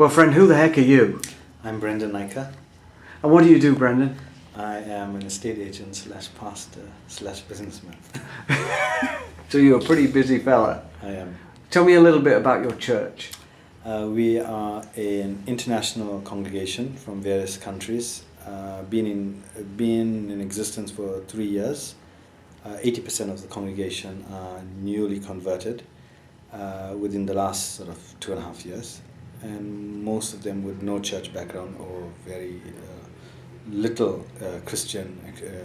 Well, friend, who the heck are you? I'm Brendan Naika. And what do you do, Brendan? I am an estate agent / pastor / businessman. So you're a pretty busy fella. I am. Tell me a little bit about your church. We are an international congregation from various countries. Been in existence for 3 years. 80% of the congregation are newly converted within the last sort of 2.5 years, and most of them with no church background or very little Christian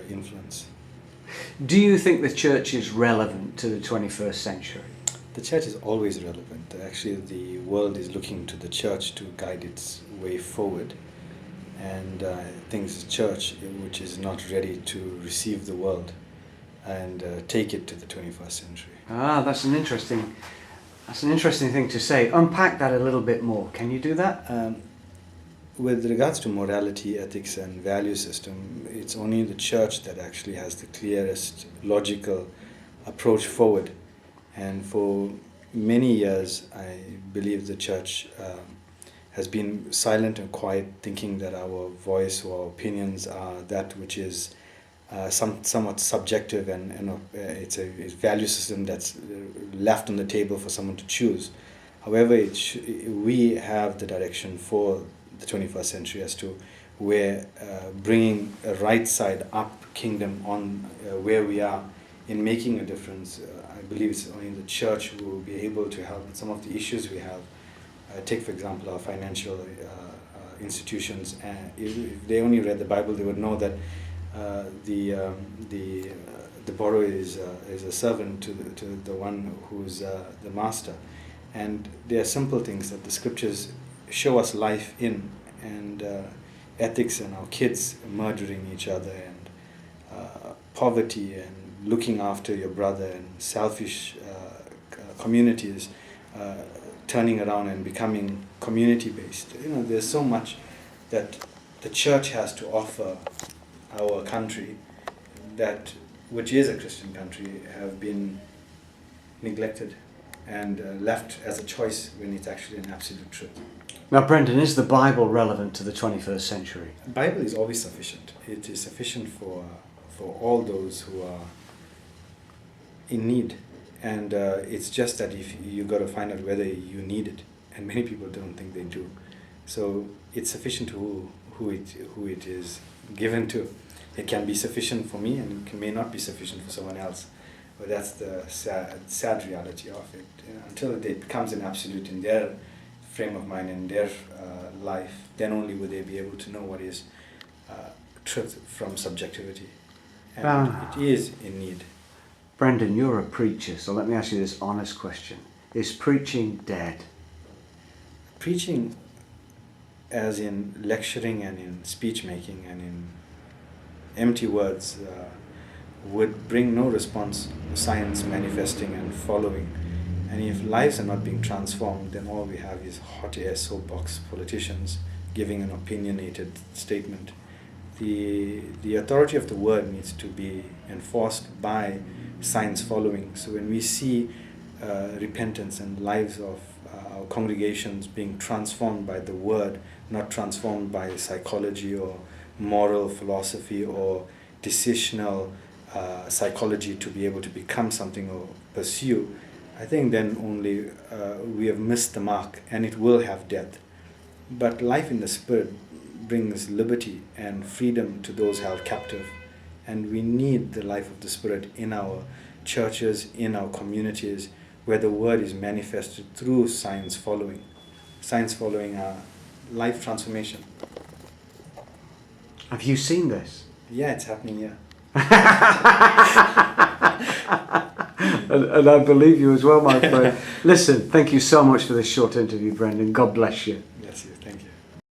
influence. Do you think the church is relevant to the 21st century? The church is always relevant. Actually, the world is looking to the church to guide its way forward. And I think it's the church which is not ready to receive the world and take it to the 21st century. That's an interesting thing to say. Unpack that a little bit more. Can you do that? With regards to morality, ethics and value system, it's only the church that actually has the clearest logical approach forward. And for many years, I believe the church has been silent and quiet, thinking that our voice or opinions are that which is somewhat subjective, and it's a value system that's left on the table for someone to choose. However, we have the direction for the 21st century as to where bringing a right side up kingdom on where we are in making a difference. I believe it's only the church who will be able to help with some of the issues we have. Take, for example, our financial institutions. If they only read the Bible, they would know that the borrower is a servant to the one who's the master. And there are simple things that the scriptures show us life in, and ethics and our kids murdering each other, and poverty and looking after your brother, and selfish communities turning around and becoming community-based. There's so much that the church has to offer our country that, which is a Christian country, have been neglected and left as a choice when it's actually an absolute truth. Now, Brendan, is the Bible relevant to the 21st century? The Bible is always sufficient. It is sufficient for all those who are in need. And it's just that if you got to find out whether you need it, and many people don't think they do. So it's sufficient to who it is given to. It can be sufficient for me, and it may not be sufficient for someone else. But that's the sad reality of it. Until it becomes an absolute in their frame of mind, in their life, then only will they be able to know what is truth from subjectivity. And it is in need. Brendan, you're a preacher, so let me ask you this honest question. Is preaching dead? Preaching, as in lecturing and in speech making and in empty words, would bring no response, science manifesting and following. And if lives are not being transformed, then all we have is hot air soapbox politicians giving an opinionated statement. The authority of the word needs to be enforced by science following. So when we see repentance and lives of our congregations being transformed by the word, not transformed by psychology or moral philosophy or decisional psychology to be able to become something or pursue, I think then only we have missed the mark, and it will have death. But life in the Spirit brings liberty and freedom to those held captive. And we need the life of the Spirit in our churches, in our communities, where the word is manifested through science following. Science following life transformation. Have you seen this? Yeah, it's happening here. And I believe you as well, my friend. Listen, thank you so much for this short interview, Brendan. God bless you. Yes, thank you.